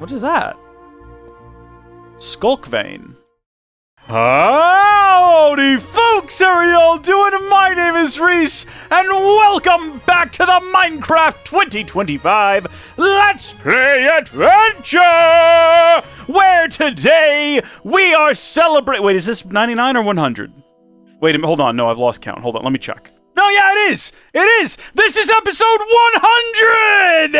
What is that? Sculk Vein. Howdy folks, how are y'all doing? My name is Rees, and welcome back to the Minecraft 2025 Let's Play Adventure! Where today we are celebrating... Wait, is this 99 or 100? Wait a minute, hold on, no, I've lost count. Hold on, let me check. No, yeah, it is! It is! This is episode 100!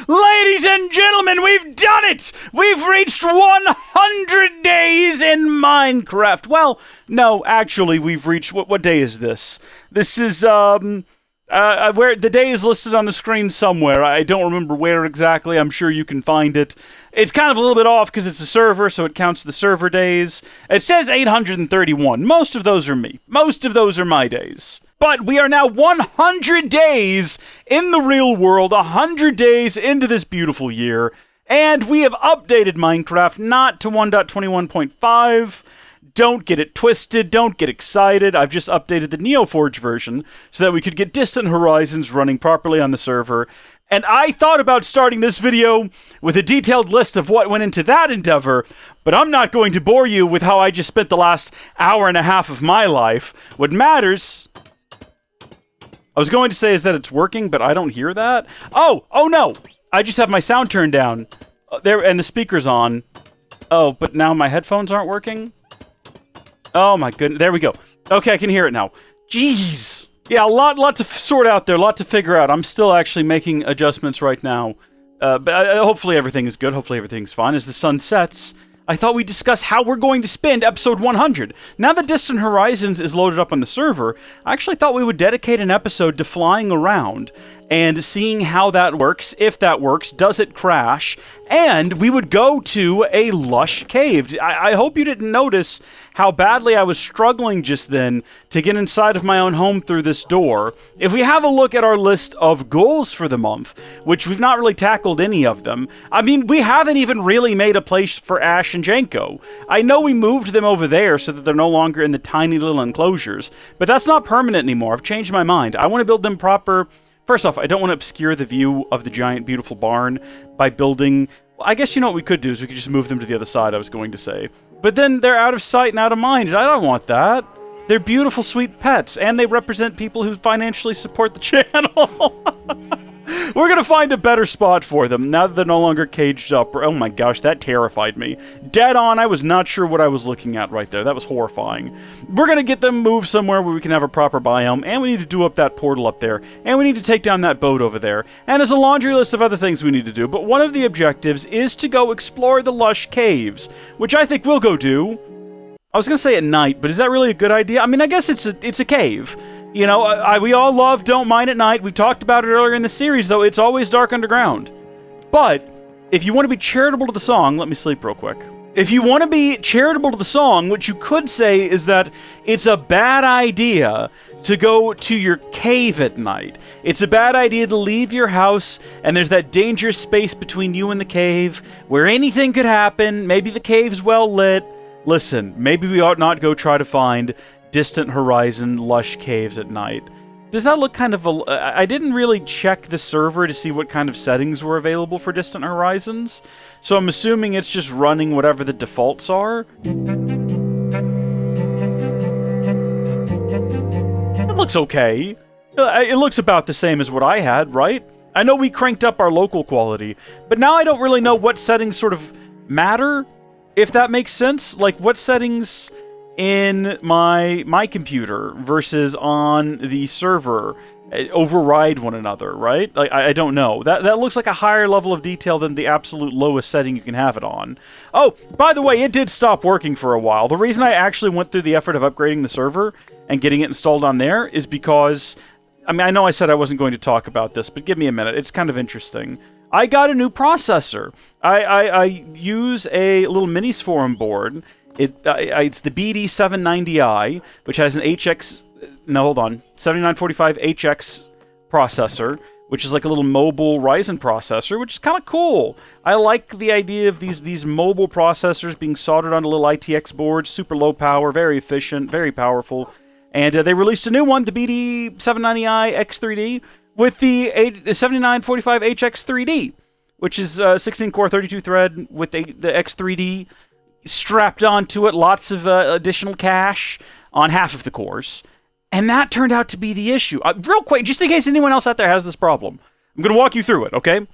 Ladies and gentlemen, we've done it! We've reached 100 days in Minecraft. Well, no, actually, we've reached... What day is this? This is, where the day is listed on the screen somewhere. I don't remember where exactly. I'm sure you can find it. It's kind of a little bit off because it's a server, so it counts the server days. It says 831. Most of those are me. Most of those are my days. But we are now 100 days in the real world, 100 days into this beautiful year, and we have updated Minecraft not to 1.21.5. Don't get it twisted, don't get excited. I've just updated the NeoForge version so that we could get Distant Horizons running properly on the server. And I thought about starting this video with a detailed list of what went into that endeavor, but I'm not going to bore you with how I just spent the last hour and a half of my life. What matters... I was going to say is that it's working, but I don't hear that. Oh no! I just have my sound turned down. There, and the speaker's on. Oh, but now my headphones aren't working? Oh my goodness, there we go. Okay, I can hear it now. Jeez! Yeah, a lot to sort out there, a lot to figure out. I'm still actually making adjustments right now. But hopefully everything is good, hopefully everything's fine. As the sun sets, I thought we'd discuss how we're going to spend episode 100. Now that Distant Horizons is loaded up on the server, I actually thought we would dedicate an episode to flying around and seeing how that works, if that works, does it crash, and we would go to a Lush Cave. I hope you didn't notice how badly I was struggling just then to get inside of my own home through this door. If we have a look at our list of goals for the month, which we've not really tackled any of them, I mean, we haven't even really made a place for Ash and Janko. I know we moved them over there so that they're no longer in the tiny little enclosures, but that's not permanent anymore. I've changed my mind. I want to build them proper... First off, I don't want to obscure the view of the giant, beautiful barn by building... I guess you know what we could do is we could just move them to the other side, I was going to say. But then they're out of sight and out of mind, and I don't want that. They're beautiful, sweet pets, and they represent people who financially support the channel. We're going to find a better spot for them, now that they're no longer caged up. Oh my gosh, that terrified me. Dead on, I was not sure what I was looking at right there. That was horrifying. We're going to get them moved somewhere where we can have a proper biome, and we need to do up that portal up there, and we need to take down that boat over there. And there's a laundry list of other things we need to do, but one of the objectives is to go explore the Lush Caves, which I think we'll go do. I was going to say at night, but is that really a good idea? I mean, I guess it's a cave. You know, we all love Don't Mind at Night. We've talked about it earlier in the series, though. It's always dark underground. But if you want to be charitable to the song... Let me sleep real quick. If you want to be charitable to the song, what you could say is that it's a bad idea to go to your cave at night. It's a bad idea to leave your house, and there's that dangerous space between you and the cave where anything could happen. Maybe the cave's well lit. Listen, maybe we ought not go try to find... Distant Horizon Lush Caves at night. Does that look kind of... I didn't really check the server to see what kind of settings were available for Distant Horizons, so I'm assuming it's just running whatever the defaults are. It looks okay. It looks about the same as what I had, right? I know we cranked up our local quality, but now I don't really know what settings sort of matter, if that makes sense. Like, what settings... in my computer versus on the server override one another, right? Like, I don't know. That looks like a higher level of detail than the absolute lowest setting you can have it on. Oh, by the way, it did stop working for a while. The reason I actually went through the effort of upgrading the server and getting it installed on there is because... I mean, I know I said I wasn't going to talk about this, but give me a minute. It's kind of interesting. I got a new processor. I use a little mini-sforum board. It's the BD790i, which has an 7945HX processor, which is like a little mobile Ryzen processor, which is kind of cool. I like the idea of these mobile processors being soldered onto little ITX boards, super low power, very efficient, very powerful. And they released a new one, the BD790i X3D, with the 7945HX3D. which is 16 core, 32 thread with the X3D strapped onto it, lots of additional cache on half of the cores. And that turned out to be the issue. Real quick, just in case anyone else out there has this problem, I'm going to walk you through it, okay?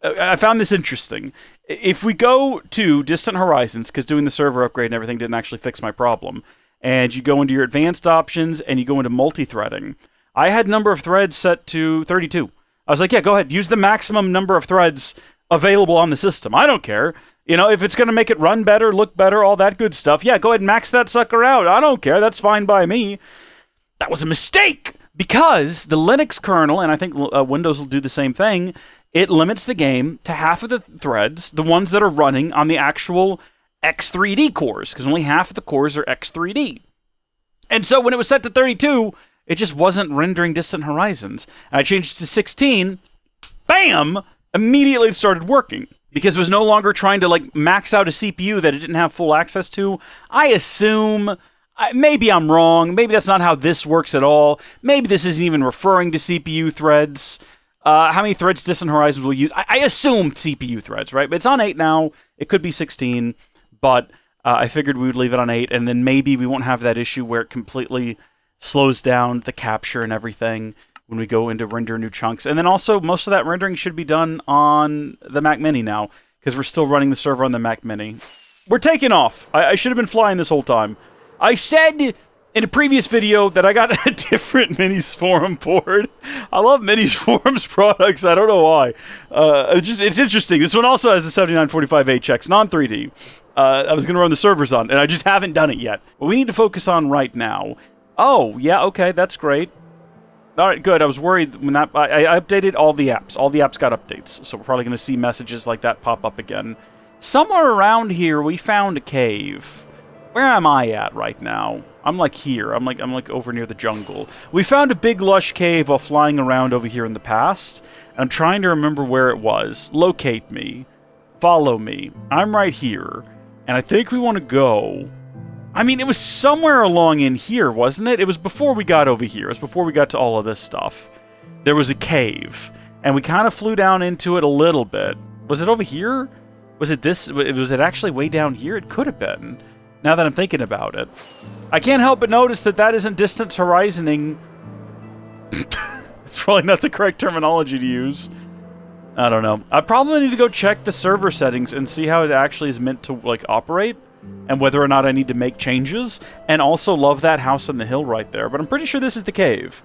I found this interesting. If we go to Distant Horizons, because doing the server upgrade and everything didn't actually fix my problem, and you go into your advanced options and you go into multi-threading, I had number of threads set to 32. I was like, yeah, go ahead. Use the maximum number of threads available on the system. I don't care. You know, if it's going to make it run better, look better, all that good stuff, yeah, go ahead and max that sucker out. I don't care. That's fine by me. That was a mistake because the Linux kernel, and I think Windows will do the same thing, it limits the game to half of the threads, the ones that are running on the actual X3D cores, because only half of the cores are X3D. And so when it was set to 32, it just wasn't rendering Distant Horizons. And I changed it to 16, bam, immediately it started working. Because it was no longer trying to like max out a CPU that it didn't have full access to. I assume, maybe I'm wrong, maybe that's not how this works at all. Maybe this isn't even referring to CPU threads. How many threads Distant Horizons will use? I assume CPU threads, right? But it's on 8 now. It could be 16, but I figured we would leave it on 8, and then maybe we won't have that issue where it completely slows down the capture and everything when we go into render new chunks. And then also, most of that rendering should be done on the Mac Mini now, because we're still running the server on the Mac Mini. We're taking off. I should have been flying this whole time. I said in a previous video that I got a different Minis forum board. I love Minis forums products. I don't know why. It's interesting. This one also has the 7945HX non-3D. I was going to run the servers on, and I just haven't done it yet. What we need to focus on right now. Oh, yeah, okay, that's great. All right, good. I was worried when that... I updated all the apps. All the apps got updates, so we're probably going to see messages like that pop up again. Somewhere around here, we found a cave. Where am I at right now? I'm like here. I'm like over near the jungle. We found a big lush cave while flying around over here in the past. And I'm trying to remember where it was. Locate me. Follow me. I'm right here. And I think we want to go... I mean, it was somewhere along in here, wasn't it? It was before we got over here. It was before we got to all of this stuff. There was a cave. And we kind of flew down into it a little bit. Was it over here? Was it this? Was it actually way down here? It could have been. Now that I'm thinking about it. I can't help but notice that that isn't Distant Horizoning. It's probably not the correct terminology to use. I don't know. I probably need to go check the server settings and see how it actually is meant to, like, operate. And whether or not I need to make changes. And also love that house on the hill right there. But I'm pretty sure this is the cave.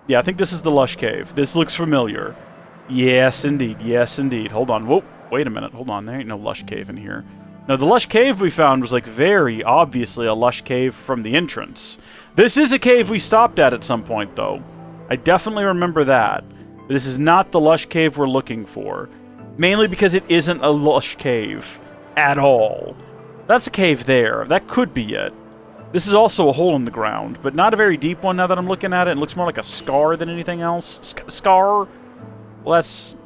Yeah, I think this is the Lush Cave. This looks familiar. Yes, indeed. Yes, indeed. Hold on. Whoa. Wait a minute. Hold on. There ain't no Lush Cave in here. Now, the Lush Cave we found was, like, very obviously a Lush Cave from the entrance. This is a cave we stopped at some point, though. I definitely remember that. But this is not the Lush Cave we're looking for. Mainly because it isn't a Lush Cave. At all. That's a cave there. That could be it. This is also a hole in the ground, but not a very deep one now that I'm looking at it. It looks more like a scar than anything else. Scar? Well, that's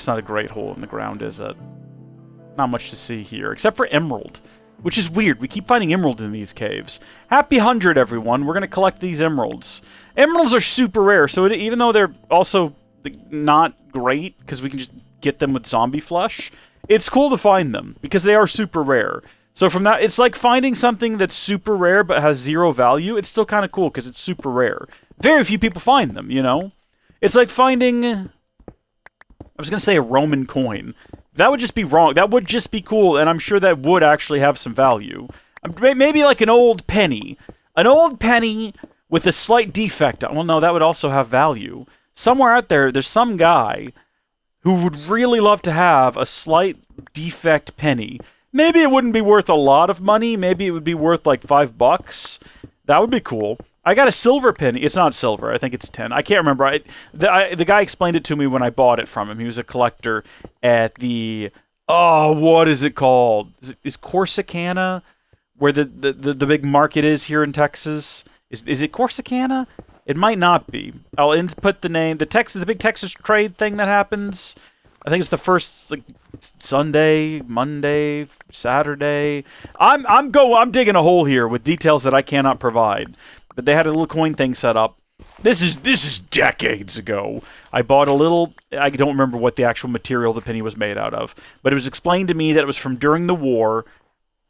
not a great hole in the ground, is it? Not much to see here, except for emerald, which is weird. We keep finding emerald in these caves. Happy 100, everyone. We're going to collect these emeralds. Emeralds are super rare, so even though they're also not great, because we can just get them with zombie flesh, it's cool to find them, because they are super rare. So from that, it's like finding something that's super rare but has zero value. It's still kind of cool because it's super rare. Very few people find them, you know? It's like finding... I was going to say a Roman coin. That would just be wrong. That would just be cool, and I'm sure that would actually have some value. Maybe like an old penny. An old penny with a slight defect. Well, no, that would also have value. Somewhere out there, there's some guy who would really love to have a slight defect penny. Maybe it wouldn't be worth a lot of money. Maybe it would be worth like $5. That would be cool. I got a silver penny. It's not silver. I think it's 10. I can't remember. The guy explained it to me when I bought it from him. He was a collector at the... Oh, what is it called? Is Corsicana where the big market is here in Texas? Is it Corsicana? It might not be. I'll input the name. The big Texas trade thing that happens... I think it's the first like Sunday, Monday, Saturday. I'm digging a hole here with details that I cannot provide. But they had a little coin thing set up. This is decades ago. I bought a little... I don't remember what the actual material the penny was made out of, but it was explained to me that it was from during the war.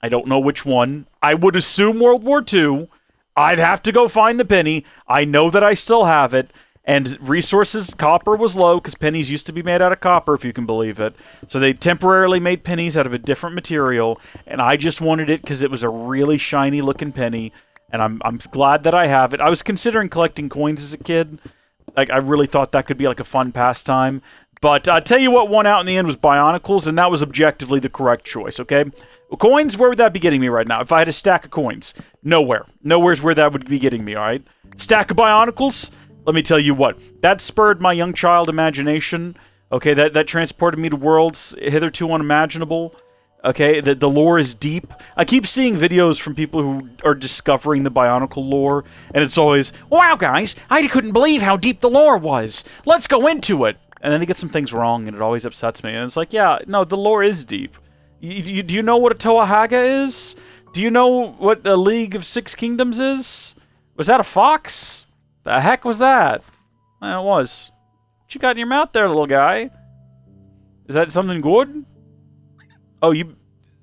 I don't know which one. I would assume World War II. I'd have to go find the penny. I know that I still have it. And resources, copper was low, because pennies used to be made out of copper, if you can believe it. So they temporarily made pennies out of a different material, and I just wanted it because it was a really shiny-looking penny, and I'm glad that I have it. I was considering collecting coins as a kid. Like, I really thought that could be like a fun pastime. But I'll tell you what won out in the end was Bionicles, and that was objectively the correct choice, okay? Well, coins, where would that be getting me right now? If I had a stack of coins, nowhere. Nowhere's where that would be getting me, all right? Stack of Bionicles? Let me tell you what, that spurred my young child imagination. Okay, that transported me to worlds hitherto unimaginable. Okay, the lore is deep. I keep seeing videos from people who are discovering the Bionicle lore, and it's always, wow, guys, I couldn't believe how deep the lore was. Let's go into it. And then they get some things wrong, and it always upsets me. And it's like, yeah, no, the lore is deep. Do you know what a Toahaga is? Do you know what the League of Six Kingdoms is? Was that a fox? The heck was that? It was. What you got in your mouth there, little guy? Is that something good? Oh, is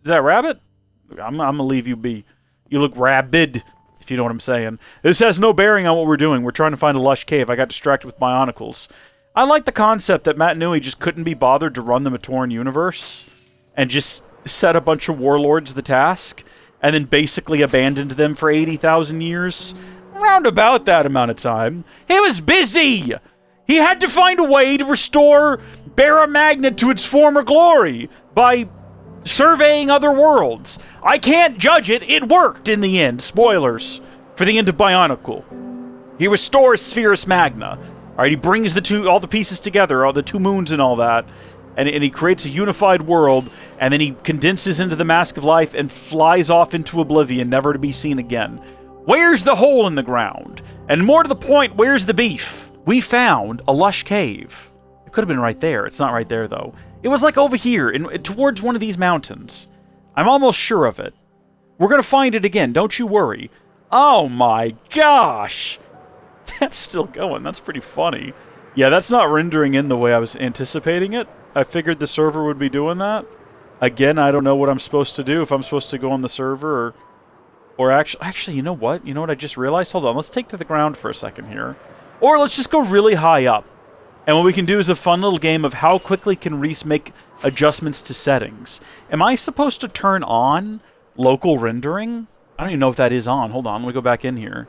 that a rabbit? I'm gonna leave you be. You look rabid, if you know what I'm saying. This has no bearing on what we're doing. We're trying to find a Lush Cave. I got distracted with Bionicles. I like the concept that Matt Newey just couldn't be bothered to run the Matoran universe and just set a bunch of warlords the task and then basically abandoned them for 80,000 years. Round about that amount of time. He was busy! He had to find a way to restore Barra Magna to its former glory by surveying other worlds. I can't judge it. It worked in the end. Spoilers for the end of Bionicle. He restores Spherus Magna. Alright, he brings all the pieces together, all the two moons and all that, and he creates a unified world, and then he condenses into the Mask of Life and flies off into oblivion, never to be seen again. Where's the hole in the ground? And more to the point, where's the beef? We found a Lush Cave. It could have been right there. It's not right there, though. It was like over here, towards one of these mountains. I'm almost sure of it. We're going to find it again, don't you worry. Oh my gosh! That's still going. That's pretty funny. Yeah, that's not rendering in the way I was anticipating it. I figured the server would be doing that. Again, I don't know what I'm supposed to do, if I'm supposed to go on the server or actually, you know what? You know what I just realized? Hold on, let's take to the ground for a second here. Or let's just go really high up. And what we can do is a fun little game of how quickly can Rees make adjustments to settings. Am I supposed to turn on local rendering? I don't even know if that is on. Hold on, let me go back in here.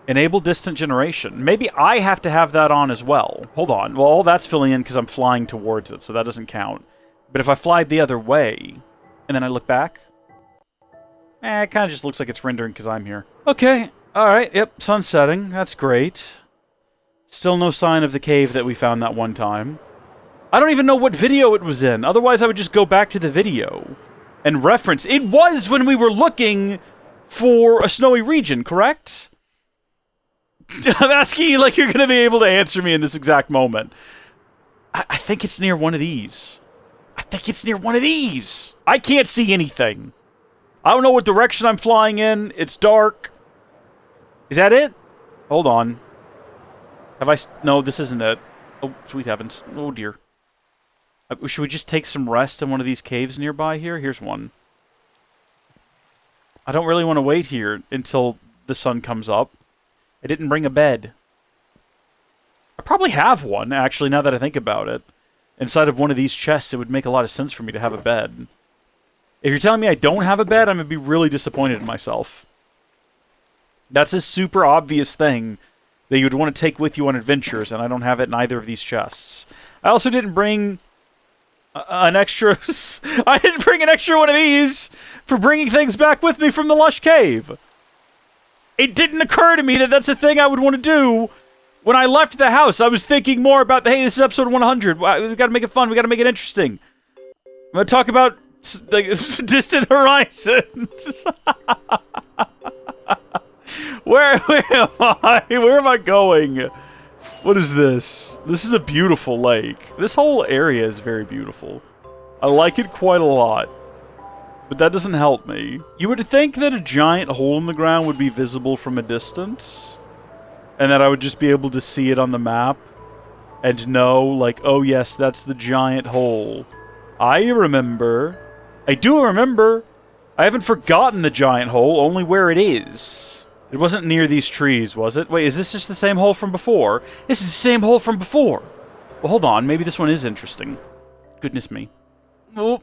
Enable distant generation. Maybe I have to have that on as well. Hold on. Well, all that's filling in because I'm flying towards it, so that doesn't count. But if I fly the other way, and then I look back, it kind of just looks like it's rendering because I'm here. Okay. Alright. Yep. Sun's setting. That's great. Still no sign of the cave that we found that one time. I don't even know what video it was in. Otherwise, I would just go back to the video and reference. It was when we were looking for a snowy region, correct? I'm asking you like you're going to be able to answer me in this exact moment. I think it's near one of these. I think it's near one of these. I can't see anything. I don't know what direction I'm flying in. It's dark. Is that it? Hold on. Have I... No, this isn't it. Oh, sweet heavens. Oh, dear. Should we just take some rest in one of these caves nearby here? Here's one. I don't really want to wait here until the sun comes up. I didn't bring a bed. I probably have one, actually, now that I think about it. Inside of one of these chests, it would make a lot of sense for me to have a bed. If you're telling me I don't have a bed, I'm going to be really disappointed in myself. That's a super obvious thing that you would want to take with you on adventures, and I don't have it in either of these chests. I also didn't bring an extra... I didn't bring an extra one of these for bringing things back with me from the Lush Cave. It didn't occur to me that that's a thing I would want to do. When I left the house, I was thinking more about, hey, this is episode 100. We got to make it fun. We got to make it interesting. I'm going to talk about like, distant horizons. Where am I? Where am I going? What is this? This is a beautiful lake. This whole area is very beautiful. I like it quite a lot. But that doesn't help me. You would think that a giant hole in the ground would be visible from a distance. and that I would just be able to see it on the map and know, like, oh yes, that's the giant hole. I remember. I do remember. I haven't forgotten the giant hole, only where it is. It wasn't near these trees, was it? Wait, is this just the same hole from before? This is the same hole from before. Well, hold on. Maybe this one is interesting. Goodness me. Oh.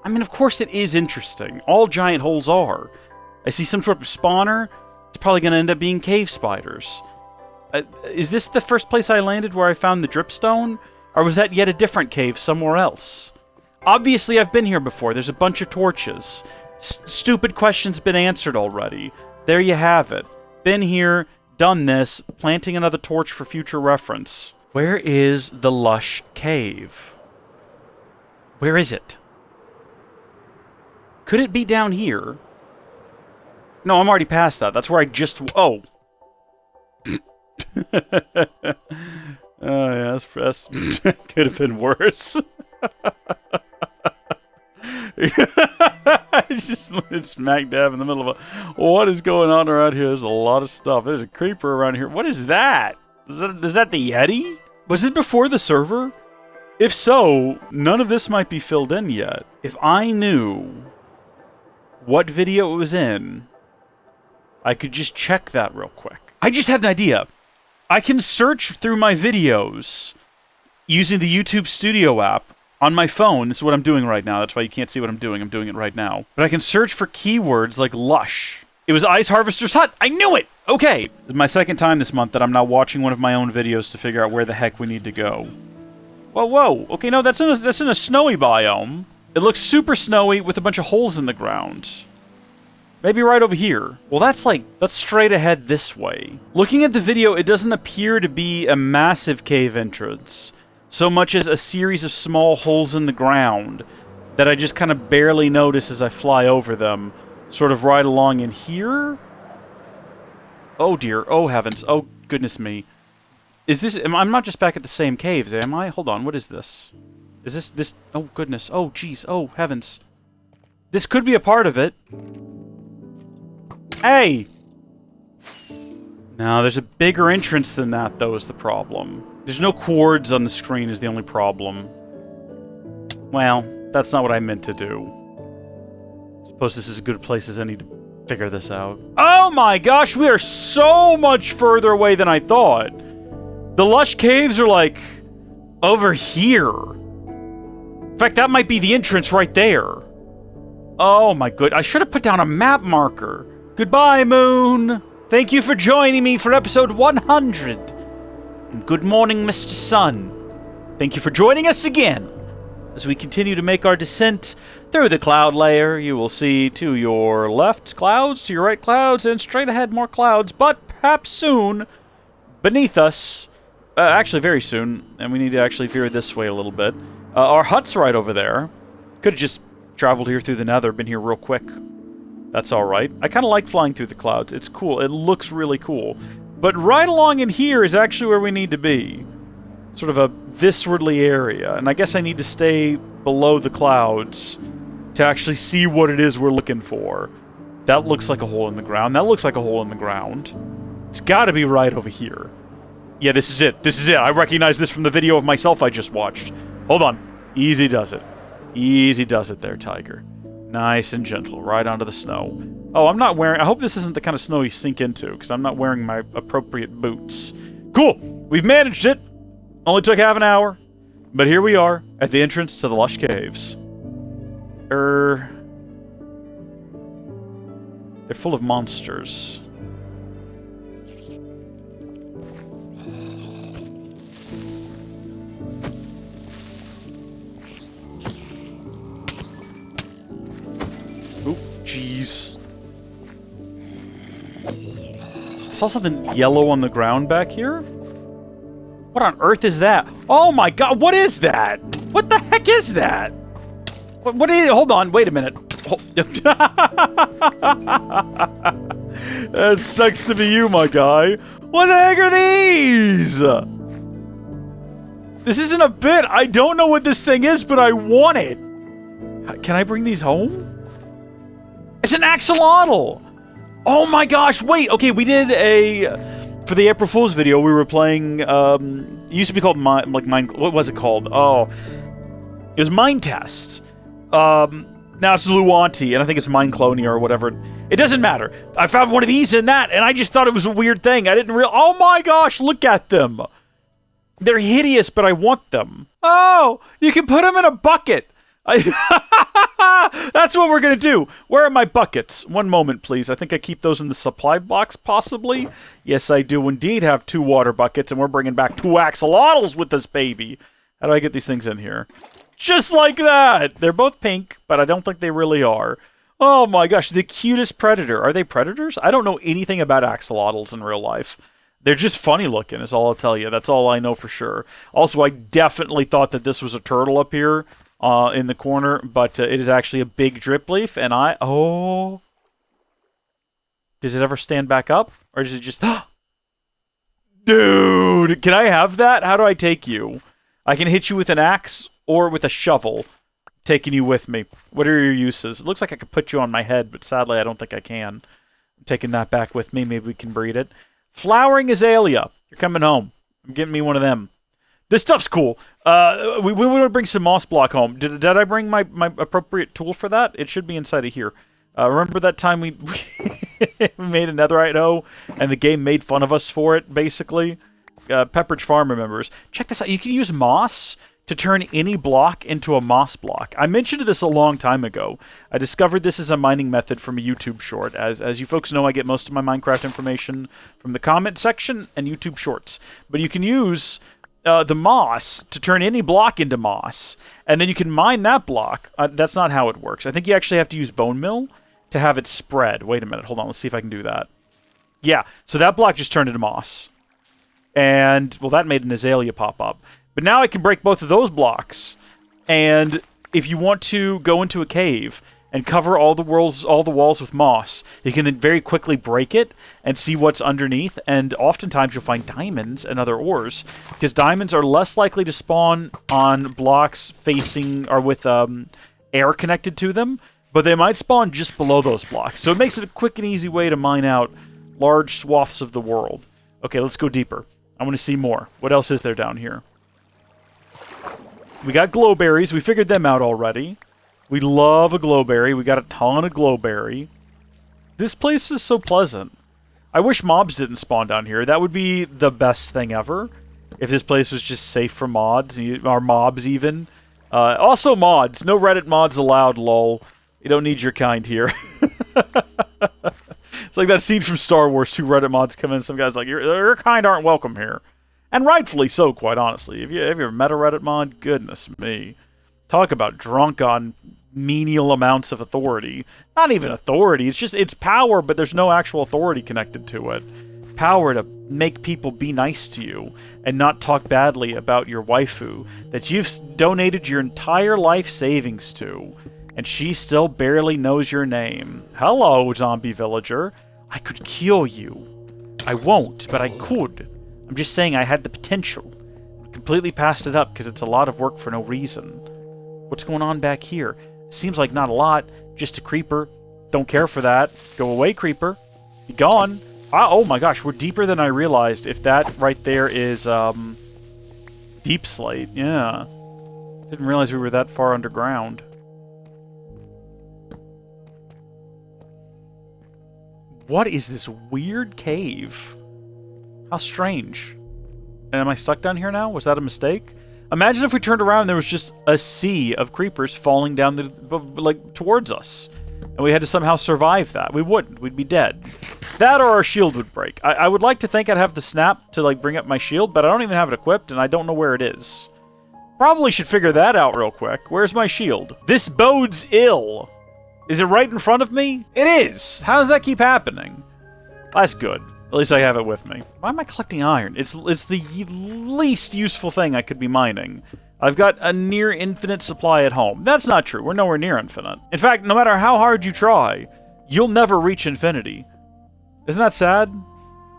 I mean, of course it is interesting. All giant holes are. I see some sort of spawner. It's probably going to end up being cave spiders. Is this the first place I landed where I found the dripstone? Or was that yet a different cave somewhere else? Obviously, I've been here before. There's a bunch of torches. Stupid questions been answered already. There you have it. Been here, done this, planting another torch for future reference. Where is the Lush Cave? Where is it? Could it be down here? No, I'm already past that. That's where I just... Oh. Oh, yeah, that's could have been worse. It's smack dab in the middle of a... What is going on around here? There's a lot of stuff. There's a creeper around here. What is that? Is that the Yeti? Was it before the server? If so, none of this might be filled in yet. If I knew what video it was in, I could just check that real quick. I just had an idea. I can search through my videos using the YouTube Studio app on my phone. This is what I'm doing right now. That's why you can't see what I'm doing. I'm doing it right now. But I can search for keywords like lush. It was Ice Harvester's Hut. I knew it! Okay. This is my second time this month that I'm now watching one of my own videos to figure out where the heck we need to go. Whoa, whoa. Okay, no, that's in a snowy biome. It looks super snowy with a bunch of holes in the ground. Maybe right over here. Well, that's straight ahead this way. Looking at the video, it doesn't appear to be a massive cave entrance, so much as a series of small holes in the ground that I just kind of barely notice as I fly over them, sort of right along in here. Oh dear, oh heavens, oh goodness me. Is this... I'm not just back at the same caves, am I? Hold on, what is this? Is this... Oh goodness, oh jeez, oh heavens. This could be a part of it. Hey! No, there's a bigger entrance than that, though, is the problem. There's no chords on the screen is the only problem. Well, that's not what I meant to do. Suppose this is as good a place as any to figure this out. Oh my gosh, we are so much further away than I thought! The Lush Caves are, like, over here. In fact, that might be the entrance right there. Oh my good, I should have put down a map marker. Goodbye, Moon! Thank you for joining me for episode 100. And good morning, Mr. Sun. Thank you for joining us again. As we continue to make our descent through the cloud layer, you will see to your left clouds, to your right clouds, and straight ahead more clouds, but perhaps soon, beneath us, actually very soon, and we need to actually veer this way a little bit, our hut's right over there. Could have just traveled here through the nether, been here real quick. That's alright. I kind of like flying through the clouds. It's cool. It looks really cool. But right along in here is actually where we need to be. Sort of a this-wardly area. And I guess I need to stay below the clouds to actually see what it is we're looking for. That looks like a hole in the ground. That looks like a hole in the ground. It's gotta be right over here. Yeah, this is it. This is it. I recognize this from the video of myself I just watched. Hold on. Easy does it. Easy does it there, Tiger. Nice and gentle, right onto the snow. Oh, I'm not wearing... I hope this isn't the kind of snow you sink into, because I'm not wearing my appropriate boots. Cool! We've managed it! Only took half an hour. But here we are, at the entrance to the Lush Caves. They're full of monsters. Jeez. I saw something yellow on the ground back here. What on earth is that? Oh my god, what is that? What the heck is that? What is it? Hold on, wait a minute. That sucks to be you, my guy. What the heck are these? This isn't a bit. I don't know what this thing is, but I want it. Can I bring these home? It's an axolotl! Oh my gosh, wait, okay, we did a For the April Fool's video, we were playing, it used to be called Mine, what was it called? Oh, it was Mine Test. Now it's Luanti, and I think it's Mine Clonia or whatever. It doesn't matter. I found one of these in that, and I just thought it was a weird thing. I didn't realize. Oh my gosh, look at them. They're hideous, but I want them. Oh, you can put them in a bucket. That's what we're going to do. Where are my buckets? One moment, please. I think I keep those in the supply box, possibly. Yes, I do indeed have 2 water buckets, and we're bringing back 2 Axelotals with this baby. How do I get these things in here? Just like that! They're both pink, but I don't think they really are. Oh my gosh, the cutest predator. Are they predators? I don't know anything about axolotls in real life. They're just funny looking, is all I'll tell you. That's all I know for sure. Also, I definitely thought that this was a turtle up here in the corner, but it is actually a big drip leaf, and oh. Does it ever stand back up? Or does it just... Dude, can I have that? How do I take you? I can hit you with an axe or with a shovel, taking you with me. What are your uses? It looks like I could put you on my head, but sadly I don't think I can. I'm taking that back with me. Maybe we can breed it. Flowering Azalea. You're coming home. I'm getting me one of them. This stuff's cool. We want to bring some moss block home. Did I bring my appropriate tool for that? It should be inside of here. Remember that time we made a netherite hoe, and the game made fun of us for it, basically? Pepperidge Farm remembers. Check this out. You can use moss to turn any block into a moss block. I mentioned this a long time ago. I discovered this as a mining method from a YouTube short. As you folks know, I get most of my Minecraft information from the comment section and YouTube shorts. But you can use the moss to turn any block into moss, and then you can mine that block. That's not how it works. I think you actually have to use bone meal to have it spread. Wait a minute. Hold on. Let's see if I can do that. Yeah. So that block just turned into moss. And, well, that made an azalea pop up. But now I can break both of those blocks, and if you want to go into a cave and cover all the walls with moss, you can then very quickly break it and see what's underneath, and oftentimes you'll find diamonds and other ores, because diamonds are less likely to spawn on blocks facing or with air connected to them, but they might spawn just below those blocks. So it makes it a quick and easy way to mine out large swaths of the world. Okay, let's go deeper. I want to see more. What else is there down here? We got glowberries. We figured them out already. We love a glowberry. We got a ton of glowberry. This place is so pleasant. I wish mobs didn't spawn down here. That would be the best thing ever. If this place was just safe for mods, or mobs even. Also mods. No Reddit mods allowed, lol. You don't need your kind here. It's like that scene from Star Wars. 2 Reddit mods come in. Some guy's like, your kind aren't welcome here. And rightfully so, quite honestly. Have you ever met a Reddit mod? Goodness me. Talk about drunk on menial amounts of authority. Not even authority. It's power, but there's no actual authority connected to it. Power to make people be nice to you and not talk badly about your waifu that you've donated your entire life savings to, and she still barely knows your name. Hello, zombie villager. I could kill you. I won't, but I could. I'm just saying I had the potential. I completely passed it up because it's a lot of work for no reason. What's going on back here? Seems like not a lot. Just a creeper. Don't care for that. Go away, creeper. Be gone. Oh my gosh, we're deeper than I realized. If that right there is deep slate. Yeah. Didn't realize we were that far underground. What is this weird cave? How strange. And am I stuck down here now? Was that a mistake? Imagine if we turned around and there was just a sea of creepers falling down towards us. And we had to somehow survive that. We wouldn't. We'd be dead. That or our shield would break. I would like to think I'd have the snap to bring up my shield, but I don't even have it equipped and I don't know where it is. Probably should figure that out real quick. Where's my shield? This bodes ill. Is it right in front of me? It is. How does that keep happening? That's good. At least I have it with me. Why am I collecting iron? It's the least useful thing I could be mining. I've got a near infinite supply at home. That's not true. We're nowhere near infinite. In fact, no matter how hard you try, you'll never reach infinity. Isn't that sad?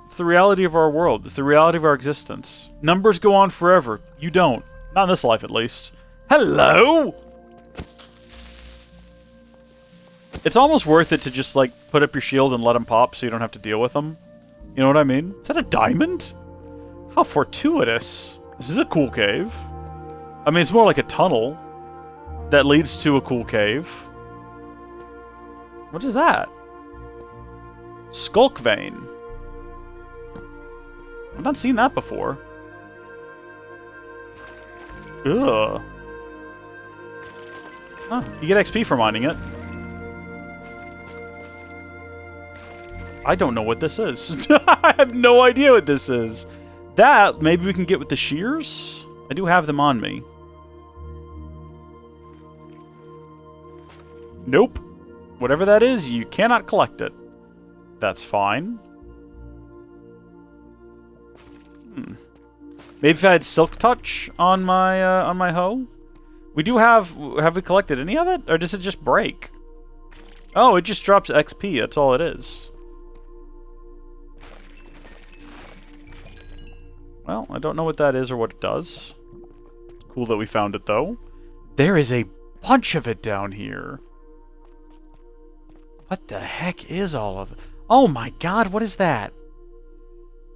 It's the reality of our world. It's the reality of our existence. Numbers go on forever. You don't. Not in this life, at least. Hello? It's almost worth it to just, put up your shield and let them pop so you don't have to deal with them. You know what I mean? Is that a diamond? How fortuitous. This is a cool cave. I mean, it's more like a tunnel that leads to a cool cave. What is that? Sculk Vein. I've not seen that before. Ugh. Huh, you get XP for mining it. I don't know what this is. I have no idea what this is. That, maybe we can get with the shears? I do have them on me. Nope. Whatever that is, you cannot collect it. That's fine. Maybe if I had Silk Touch on my hoe? We do have we collected any of it? Or does it just break? Oh, it just drops XP, that's all it is. Well, I don't know what that is or what it does. Cool that we found it, though. There is a bunch of it down here. What the heck is all of it? Oh my god, what is that?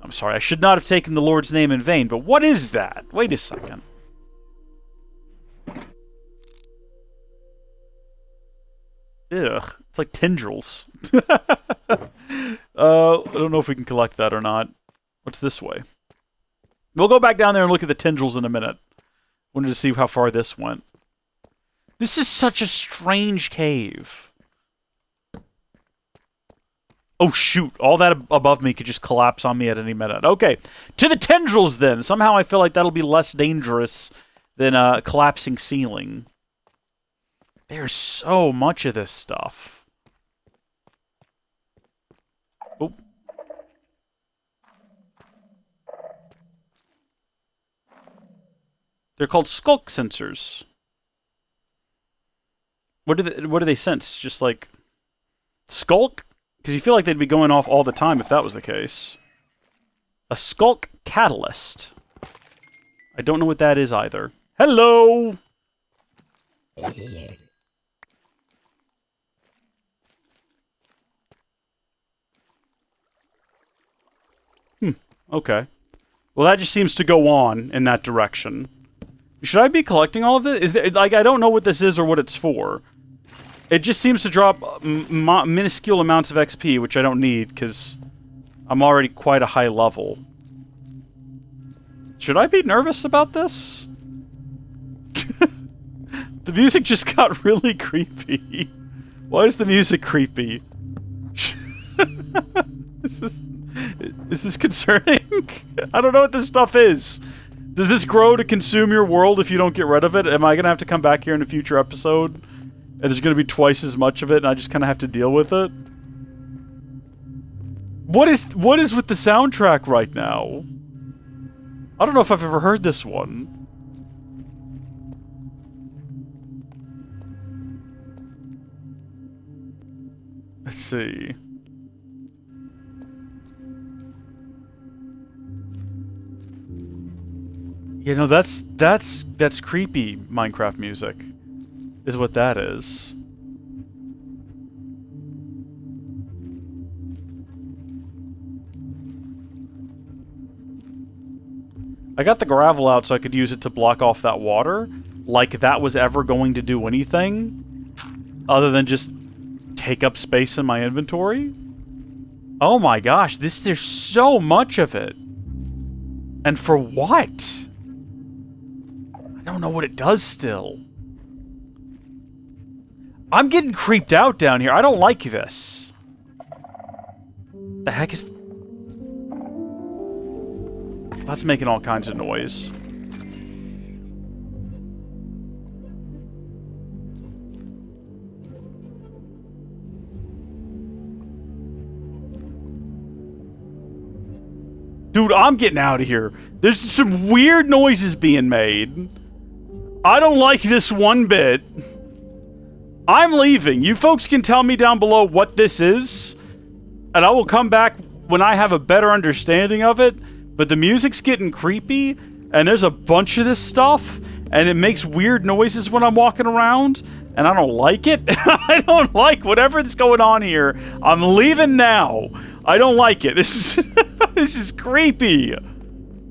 I'm sorry, I should not have taken the Lord's name in vain, but what is that? Wait a second. Ugh, it's like tendrils. I don't know if we can collect that or not. What's this way? We'll go back down there and look at the tendrils in a minute. Wanted to see how far this went. This is such a strange cave. Oh shoot, all that above me could just collapse on me at any minute. Okay, to the tendrils then. Somehow I feel like that'll be less dangerous than a collapsing ceiling. There's so much of this stuff. Oh. They're called Sculk sensors. What do they sense? Just like Sculk? Because you feel like they'd be going off all the time if that was the case. A Sculk catalyst. I don't know what that is either. Hello! Okay. Well, that just seems to go on in that direction. Should I be collecting all of this? Is there, like, I don't know what this is or what it's for. It just seems to drop minuscule amounts of XP, which I don't need, because I'm already quite a high level. Should I be nervous about this? The music just got really creepy. Why is the music creepy? Is this concerning? I don't know what this stuff is. Does this grow to consume your world if you don't get rid of it? Am I going to have to come back here in a future episode? And there's going to be twice as much of it and I just kind of have to deal with it? What is with the soundtrack right now? I don't know if I've ever heard this one. Let's see. You know, that's creepy Minecraft music, is what that is. I got the gravel out so I could use it to block off that water, like that was ever going to do anything, other than just take up space in my inventory. Oh my gosh, there's so much of it. And for what? I don't know what it does still. I'm getting creeped out down here. I don't like this. The heck is... That's making all kinds of noise. Dude, I'm getting out of here. There's some weird noises being made. I don't like this one bit. I'm leaving. You folks can tell me down below what this is, and I will come back when I have a better understanding of it. But the music's getting creepy, and there's a bunch of this stuff, and it makes weird noises when I'm walking around, and I don't like it. I don't like whatever's going on here. I'm leaving now. I don't like it. This is this is creepy.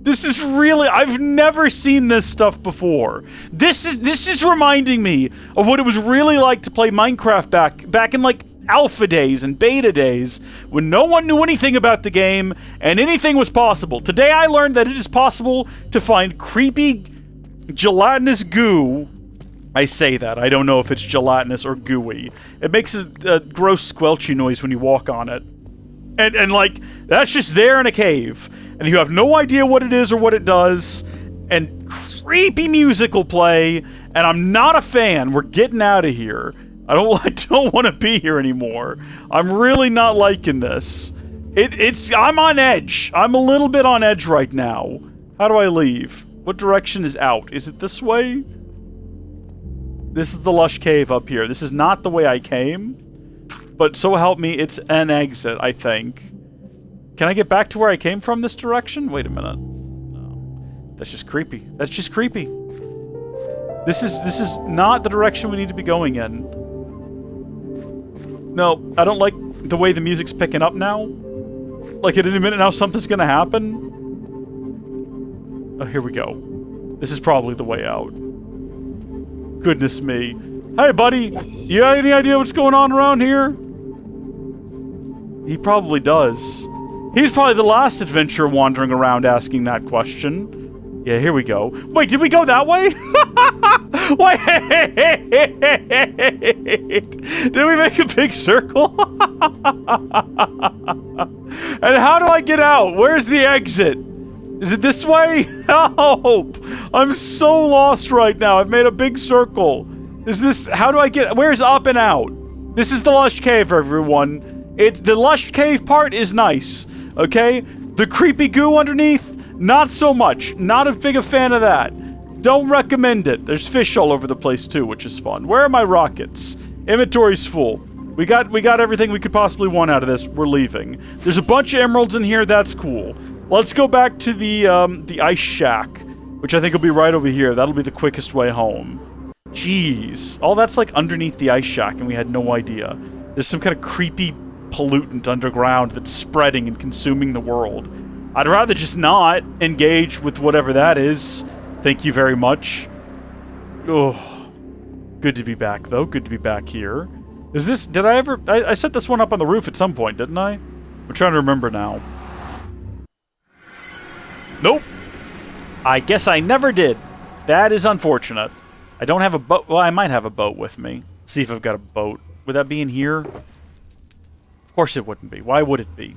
This is really, I've never seen this stuff before. This is reminding me of what it was really like to play Minecraft back in like alpha days and beta days when no one knew anything about the game and anything was possible. Today I learned that it is possible to find creepy gelatinous goo. I say that. I don't know if it's gelatinous or gooey. It makes a gross squelchy noise when you walk on it. And like, that's just there in a cave. And you have no idea what it is or what it does. And creepy music will play. And I'm not a fan. We're getting out of here. I don't want to be here anymore. I'm really not liking this. I'm on edge. I'm a little bit on edge right now. How do I leave? What direction is out? Is it this way? This is the Lush Cave up here. This is not the way I came. But so help me, it's an exit, I think. Can I get back to where I came from this direction? Wait a minute. No. That's just creepy. That's just creepy. This is not the direction we need to be going in. No, I don't like the way the music's picking up now. Like at any minute now something's gonna happen. Oh, here we go. This is probably the way out. Goodness me. Hey, buddy! You have any idea what's going on around here? He probably does. He's probably the last adventurer wandering around asking that question. Yeah, here we go. Wait, did we go that way? Wait! Did we make a big circle? And how do I get out? Where's the exit? Is it this way? Help! I'm so lost right now. I've made a big circle. Is this... How do I get... Where's up and out? This is the Lush Cave, everyone. The Lush Cave part is nice, okay? The creepy goo underneath, not so much. Not as big a fan of that. Don't recommend it. There's fish all over the place, too, which is fun. Where are my rockets? Inventory's full. We got everything we could possibly want out of this. We're leaving. There's a bunch of emeralds in here. That's cool. Let's go back to the ice shack, which I think will be right over here. That'll be the quickest way home. Jeez. All that's like underneath the ice shack, and we had no idea. There's some kind of creepy pollutant underground that's spreading and consuming the world. I'd rather just not engage with whatever that is. Thank you very much. Oh. Good to be back, though. Good to be back here. Is this... Did I ever... I set this one up on the roof at some point, didn't I? I'm trying to remember now. Nope. I guess I never did. That is unfortunate. I don't have a boat. Well, I might have a boat with me. Let's see if I've got a boat. Would that be in here? Of course it wouldn't be. Why would it be?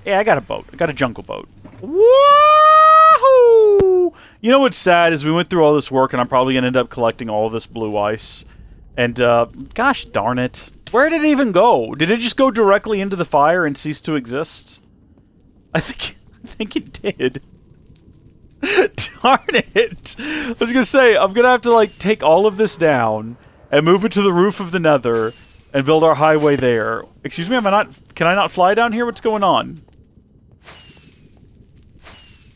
Yeah, I got a boat. I got a jungle boat. Woohoo! You know what's sad is we went through all this work and I'm probably going to end up collecting all of this blue ice. And, gosh darn it. Where did it even go? Did it just go directly into the fire and cease to exist? I think it did. Darn it! I was gonna say, I'm gonna have to, like, take all of this down and move it to the roof of the nether and build our highway there. Excuse me, can I not fly down here? What's going on?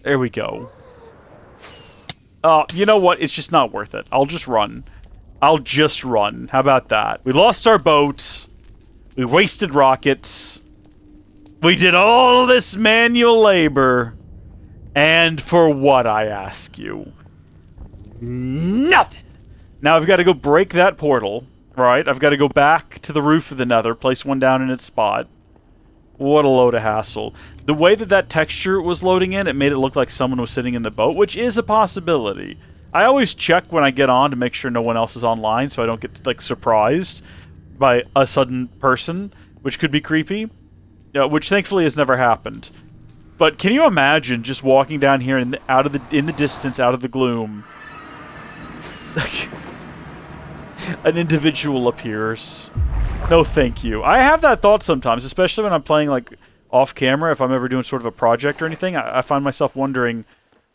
There we go. You know what? It's just not worth it. I'll just run. I'll just run. How about that? We lost our boat. We wasted rockets. We did all this manual labor. And for what, I ask you? Nothing! Now I've got to go break that portal, right? I've got to go back to the roof of the nether, place one down in its spot. What a load of hassle. The way that texture was loading in, it made it look like someone was sitting in the boat, which is a possibility. I always check when I get on to make sure no one else is online, so I don't get, like, surprised by a sudden person, which could be creepy, which thankfully has never happened. But can you imagine just walking down here in the distance, out of the gloom? An individual appears. No, thank you. I have that thought sometimes, especially when I'm playing, like, off camera. If I'm ever doing sort of a project or anything, I find myself wondering,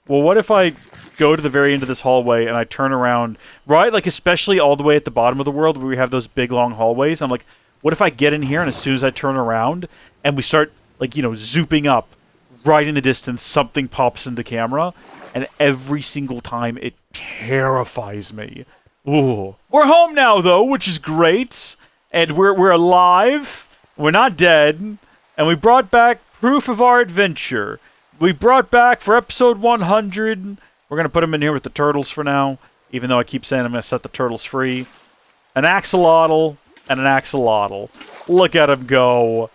well, what if I go to the very end of this hallway and I turn around, right? Like, especially all the way at the bottom of the world where we have those big, long hallways. I'm like, what if I get in here and as soon as I turn around and we start, like, you know, zooping up, right in the distance, something pops into camera, and every single time it terrifies me. Ooh. We're home now, though, which is great, and we're alive, We're not dead. And we brought back proof of our adventure. We brought back for episode 100. We're going to put them in here with the turtles for now. Even though I keep saying I'm going to set the turtles free. An axolotl and an axolotl. Look at them go.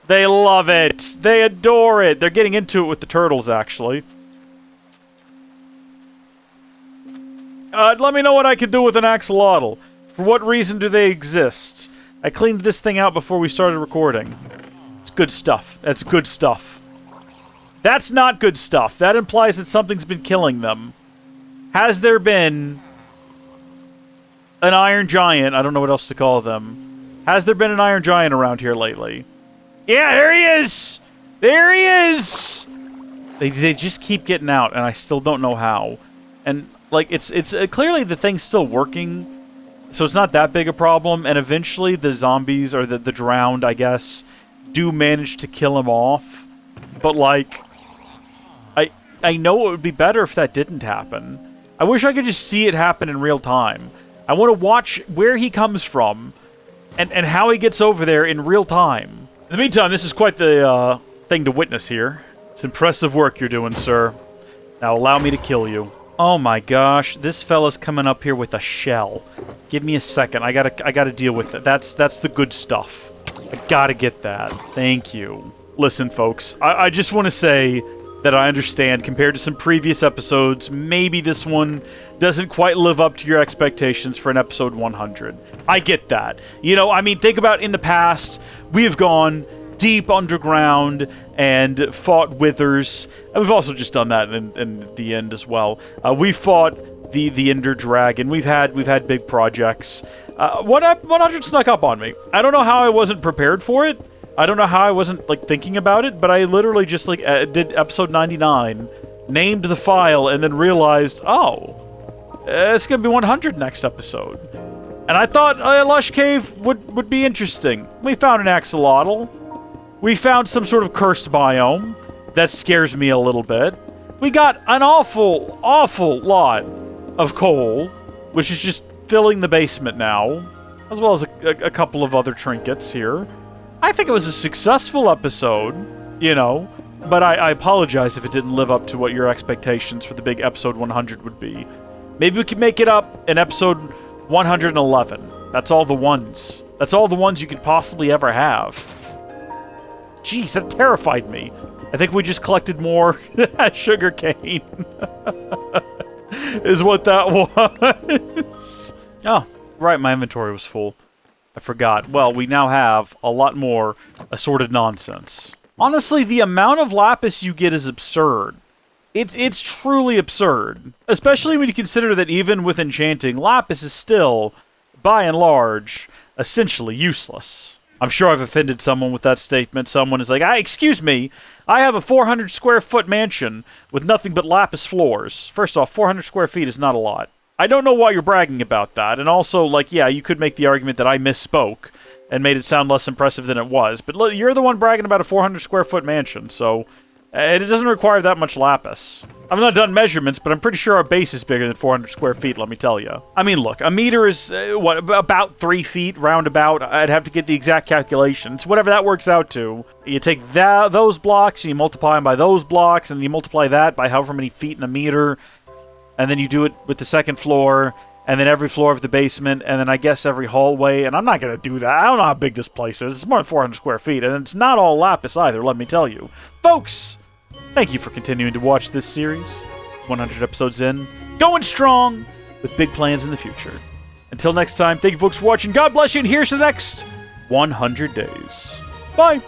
They love it. They adore it. They're getting into it with the turtles, actually. Let me know what I can do with an axolotl. For what reason do they exist? I cleaned this thing out before we started recording. It's good stuff. That's good stuff. That's not good stuff. That implies that something's been killing them. Has there been an iron giant? I don't know what else to call them. Has there been an iron giant around here lately? Yeah, there he is! There he is! They just keep getting out, and I still don't know how. And, like, it's clearly the thing's still working, so it's not that big a problem, and eventually the zombies, or the drowned, I guess, do manage to kill him off. But, like, I know it would be better if that didn't happen. I wish I could just see it happen in real time. I want to watch where he comes from, and how he gets over there in real time. In the meantime, this is quite the thing to witness here. It's impressive work you're doing, sir. Now allow me to kill you. Oh my gosh, this fella's coming up here with a shell. Give me a second. I gotta deal with it. That's the good stuff. I gotta get that. Thank you. Listen, folks, I just want to say that I understand, compared to some previous episodes, maybe this one doesn't quite live up to your expectations for an episode 100. I get that. You know, I mean, think about in the past, we have gone deep underground and fought withers. And we've also just done that in the end as well. We fought the Ender Dragon. We've had big projects. 100 snuck up on me. I don't know how I wasn't prepared for it. I don't know how I wasn't, like, thinking about it, but I literally just, like, did episode 99, named the file, and then realized, oh, it's gonna be 100 next episode. And I thought Lush Cave would be interesting. We found an axolotl. We found some sort of cursed biome. That scares me a little bit. We got an awful, awful lot of coal, which is just filling the basement now, as well as a couple of other trinkets here. I think it was a successful episode, you know, but I apologize if it didn't live up to what your expectations for the big episode 100 would be. Maybe we could make it up in episode 111. That's all the ones. That's all the ones you could possibly ever have. Jeez, that terrified me. I think we just collected more sugar cane. Is what that was. Oh, right, my inventory was full. I forgot. Well, we now have a lot more assorted nonsense. Honestly, the amount of lapis you get is absurd. It's truly absurd. Especially when you consider that even with enchanting, lapis is still, by and large, essentially useless. I'm sure I've offended someone with that statement. Someone is like, excuse me, I have a 400 square foot mansion with nothing but lapis floors. First off, 400 square feet is not a lot. I don't know why you're bragging about that, and also, like, yeah, you could make the argument that I misspoke and made it sound less impressive than it was, but look, you're the one bragging about a 400 square foot mansion, so it doesn't require that much lapis. I've not done measurements, but I'm pretty sure our base is bigger than 400 square feet, let me tell you. I mean, look, a meter is, about 3 feet, roundabout. I'd have to get the exact calculations. Whatever that works out to. You take those blocks, and you multiply them by those blocks, and you multiply that by however many feet in a meter, and then you do it with the second floor, and then every floor of the basement, and then I guess every hallway, and I'm not going to do that. I don't know how big this place is. It's more than 400 square feet, and it's not all lapis either, let me tell you. Folks, thank you for continuing to watch this series. 100 episodes in, going strong, with big plans in the future. Until next time, thank you folks for watching. God bless you, and here's the next 100 days. Bye!